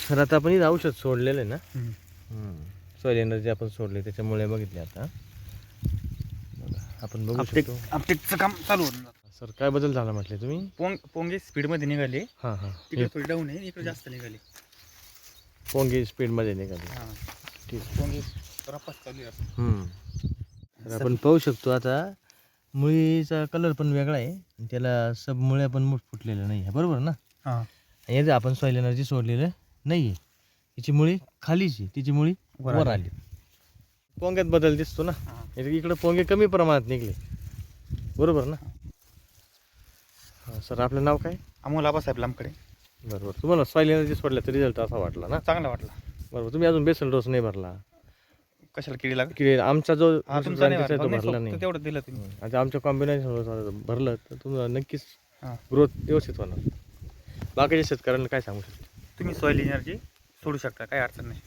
तर आता आपण इथं औषध सोडलेलं आहे ना, हम्म. सॉइल एनर्जी आपण सोडले त्याच्यामुळे बघितले आता बघा, आपण बघू शकतो. अपटेकचं काम चालू होतं. सर काय बदल झाला म्हटले तुम्ही? पोंगे स्पीडमध्ये निघाले. हां हां, तिकडे थोडी डाऊन आहे, इकडे जास्त निघाले. पोंगे स्पीडमध्ये निघाले. हां, ठीक. पोंगे रपास चालू आहे असं. तर आपण पाहू शकतो आता मुळीचा कलर पण वेगळा आहे आणि त्याला सब मुळ्या पण फुटलेल्या नाही आहे, बरोबर ना? हां, आणि याचं आपण सॉइल एनर्जी सोडलेलं नाही आहे. तिची मुळी खालीच आहे, तिची मुळी वर आली. पोंग्यात बदल दिसतो ना. इकडं पोंगे कमी प्रमाणात निघले, बरोबर ना? हां सर, आपलं नाव काय? अमोल आबासाहेब लांबकडे. बरोबर. तुम्हाला सॉइल एनर्जी सोडल्याचा रिझल्ट असा वाटला ना? चांगला वाटला. बरोबर. तुम्ही अजून बेसल डोस नाही भरला कशाला किडी लागली? की आमचा जो तुमचा नाही तो भरला. भरला नाही. तेवढं दिलं तुम्ही. आता आमच्या कॉम्बिनेशन भरलं तर तुम्हाला नक्कीच हां, ग्रोथ व्यवस्थित होणार. बाकीच्या शेतकऱ्यांना काय सांगू शकतो? तुम्ही सॉइल एनर्जी सोडू शकता, काही अडचण नाही.